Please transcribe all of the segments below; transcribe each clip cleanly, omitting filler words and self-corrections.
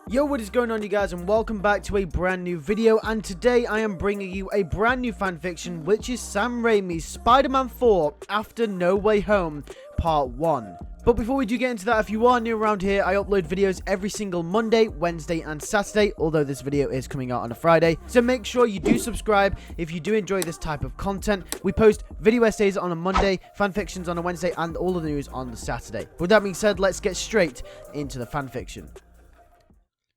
Yo, what is going on, you guys, and welcome back to a brand new video. And today I am bringing you a brand new fanfiction, which is Sam Raimi's Spider-Man 4 After No Way Home Part 1. But before we do get into that, if you are new around here, I upload videos every single Monday, Wednesday, and Saturday, although this video is coming out on a Friday. So make sure you do subscribe if you do enjoy this type of content. We post video essays on a Monday, fanfictions on a Wednesday, and all of the news on the Saturday. With that being said, let's get straight into the fanfiction.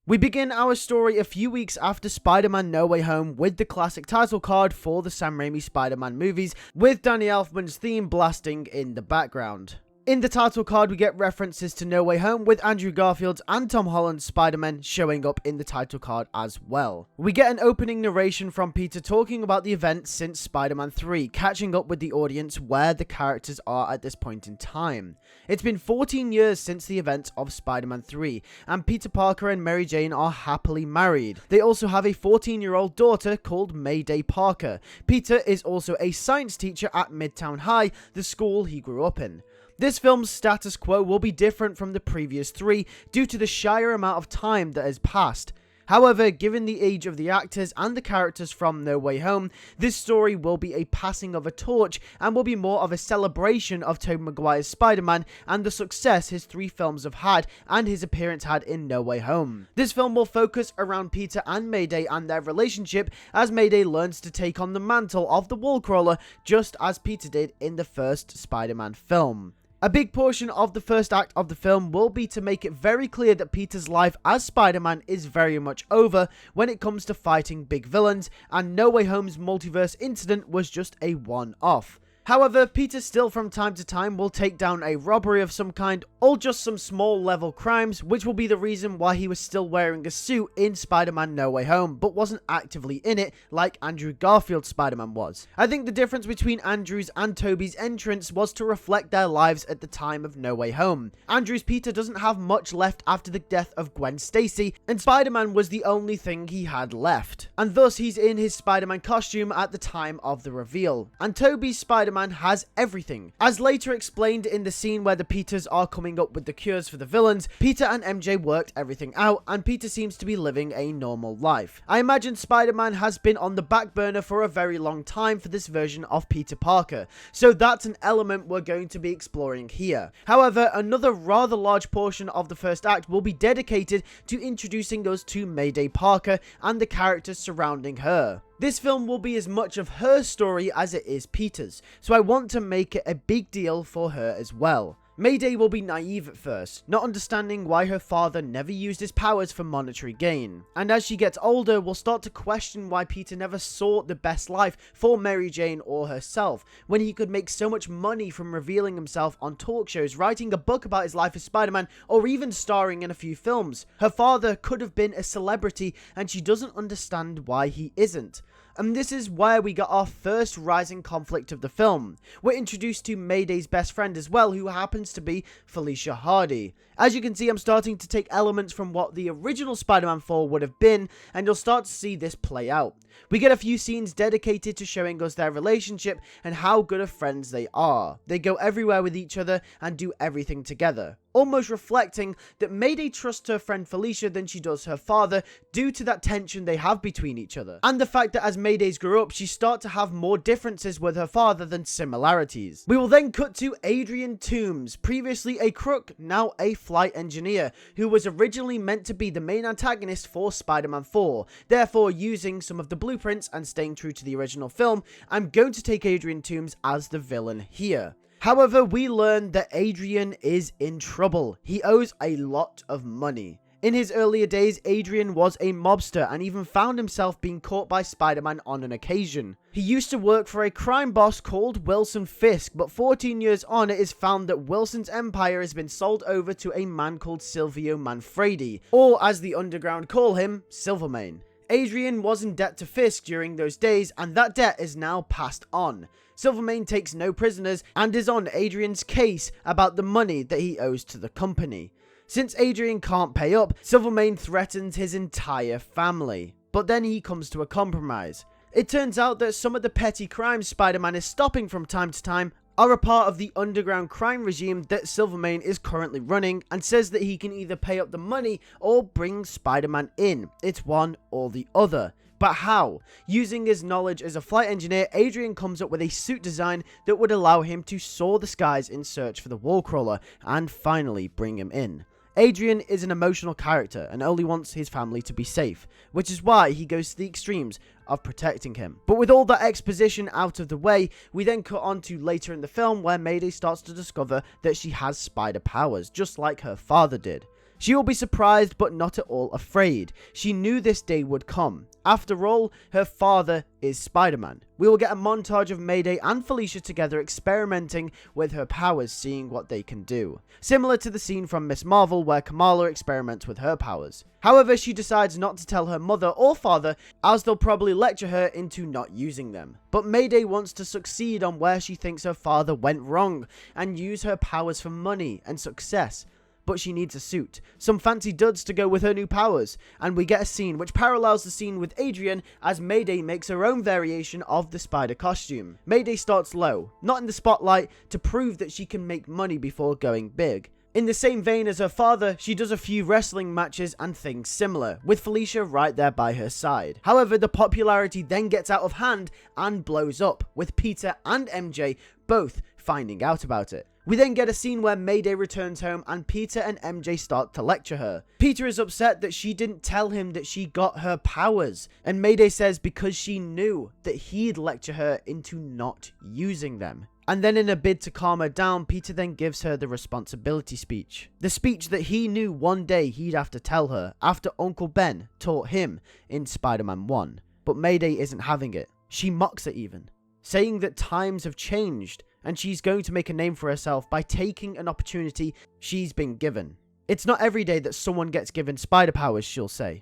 We begin our story a few weeks after Spider-Man No Way Home with the classic title card for the Sam Raimi Spider-Man movies, with Danny Elfman's theme blasting in the background. In the title card, we get references to No Way Home, with Andrew Garfield's and Tom Holland's Spider-Man showing up in the title card as well. We get an opening narration from Peter talking about the events since Spider-Man 3, catching up with the audience where the characters are at this point in time. It's been 14 years since the events of Spider-Man 3, and Peter Parker and Mary Jane are happily married. They also have a 14-year-old daughter called Mayday Parker. Peter is also a science teacher at Midtown High, the school he grew up in. This film's status quo will be different from the previous three due to the sheer amount of time that has passed. However, given the age of the actors and the characters from No Way Home, this story will be a passing of a torch and will be more of a celebration of Tobey Maguire's Spider-Man and the success his three films have had and his appearance had in No Way Home. This film will focus around Peter and Mayday and their relationship as Mayday learns to take on the mantle of the Wallcrawler just as Peter did in the first Spider-Man film. A big portion of the first act of the film will be to make it very clear that Peter's life as Spider-Man is very much over when it comes to fighting big villains, and No Way Home's multiverse incident was just a one-off. However, Peter still from time to time will take down a robbery of some kind or just some small level crimes, which will be the reason why he was still wearing a suit in Spider-Man No Way Home, but wasn't actively in it like Andrew Garfield's Spider-Man was. I think the difference between Andrew's and Tobey's entrance was to reflect their lives at the time of No Way Home. Andrew's Peter doesn't have much left after the death of Gwen Stacy, and Spider-Man was the only thing he had left. And thus he's in his Spider-Man costume at the time of the reveal. And Tobey's Spider-Man has everything. As later explained in the scene where the Peters are coming up with the cures for the villains, Peter and MJ worked everything out, and Peter seems to be living a normal life. I imagine Spider-Man has been on the back burner for a very long time for this version of Peter Parker, so that's an element we're going to be exploring here. However, another rather large portion of the first act will be dedicated to introducing us to Mayday Parker and the characters surrounding her. This film will be as much of her story as it is Peter's, so I want to make it a big deal for her as well. Mayday will be naive at first, not understanding why her father never used his powers for monetary gain. And as she gets older, we'll start to question why Peter never sought the best life for Mary Jane or herself, when he could make so much money from revealing himself on talk shows, writing a book about his life as Spider-Man, or even starring in a few films. Her father could have been a celebrity, and she doesn't understand why he isn't. And this is where we got our first rising conflict of the film. We're introduced to Mayday's best friend as well, who happens to be Felicia Hardy. As you can see, I'm starting to take elements from what the original Spider-Man 4 would have been, and you'll start to see this play out. We get a few scenes dedicated to showing us their relationship and how good of friends they are. They go everywhere with each other and do everything together, almost reflecting that Mayday trusts her friend Felicia than she does her father due to that tension they have between each other. And the fact that as Maydays grew up, she starts to have more differences with her father than similarities. We will then cut to Adrian Toomes, previously a crook, now a flight engineer, who was originally meant to be the main antagonist for Spider-Man 4. Therefore, using some of the blueprints and staying true to the original film, I'm going to take Adrian Toomes as the villain here. However, we learn that Adrian is in trouble. He owes a lot of money. In his earlier days, Adrian was a mobster and even found himself being caught by Spider-Man on an occasion. He used to work for a crime boss called Wilson Fisk, but 14 years on, it is found that Wilson's empire has been sold over to a man called Silvio Manfredi, or as the underground call him, Silvermane. Adrian was in debt to Fisk during those days, and that debt is now passed on. Silvermane takes no prisoners and is on Adrian's case about the money that he owes to the company. Since Adrian can't pay up, Silvermane threatens his entire family. But then he comes to a compromise. It turns out that some of the petty crimes Spider-Man is stopping from time to time are a part of the underground crime regime that Silvermane is currently running, and says that he can either pay up the money or bring Spider-Man in. It's one or the other. But how? Using his knowledge as a flight engineer, Adrian comes up with a suit design that would allow him to soar the skies in search for the Wallcrawler and finally bring him in. Adrian is an emotional character and only wants his family to be safe, which is why he goes to the extremes of protecting him. But with all that exposition out of the way, we then cut on to later in the film where Mayday starts to discover that she has spider powers, just like her father did. She will be surprised but not at all afraid. She knew this day would come. After all, her father is Spider-Man. We will get a montage of Mayday and Felicia together experimenting with her powers, seeing what they can do. Similar to the scene from Miss Marvel where Kamala experiments with her powers. However, she decides not to tell her mother or father as they'll probably lecture her into not using them. But Mayday wants to succeed on where she thinks her father went wrong and use her powers for money and success. But she needs a suit, some fancy duds to go with her new powers, and we get a scene which parallels the scene with Adrian as Mayday makes her own variation of the spider costume. Mayday starts low, not in the spotlight, to prove that she can make money before going big. In the same vein as her father, she does a few wrestling matches and things similar, with Felicia right there by her side. However, the popularity then gets out of hand and blows up, with Peter and MJ both finding out about it. We then get a scene where Mayday returns home and Peter and MJ start to lecture her. Peter is upset that she didn't tell him that she got her powers, and Mayday says because she knew that he'd lecture her into not using them. And then in a bid to calm her down, Peter then gives her the responsibility speech. The speech that he knew one day he'd have to tell her after Uncle Ben taught him in Spider-Man 1. But Mayday isn't having it. She mocks it even, saying that times have changed and she's going to make a name for herself by taking an opportunity she's been given. It's not every day that someone gets given spider powers, she'll say.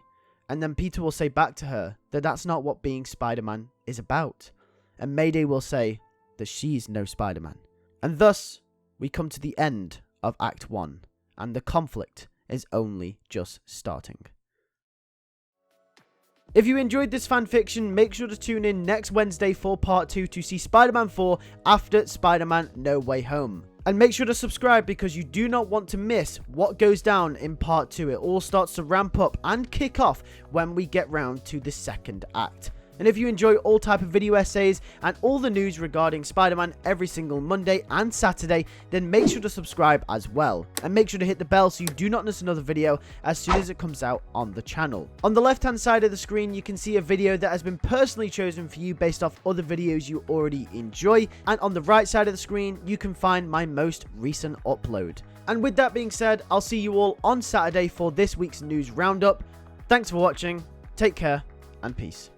And then Peter will say back to her that that's not what being Spider-Man is about. And Mayday will say that she's no Spider-Man. And thus, we come to the end of Act 1, and the conflict is only just starting. If you enjoyed this fanfiction, make sure to tune in next Wednesday for part 2 to see Spider-Man 4 after Spider-Man No Way Home. And make sure to subscribe because you do not want to miss what goes down in part 2. It all starts to ramp up and kick off when we get round to the second act. And if you enjoy all type of video essays and all the news regarding Spider-Man every single Monday and Saturday, then make sure to subscribe as well. And make sure to hit the bell so you do not miss another video as soon as it comes out on the channel. On the left hand side of the screen, you can see a video that has been personally chosen for you based off other videos you already enjoy. And on the right side of the screen, you can find my most recent upload. And with that being said, I'll see you all on Saturday for this week's news roundup. Thanks for watching, take care, and peace.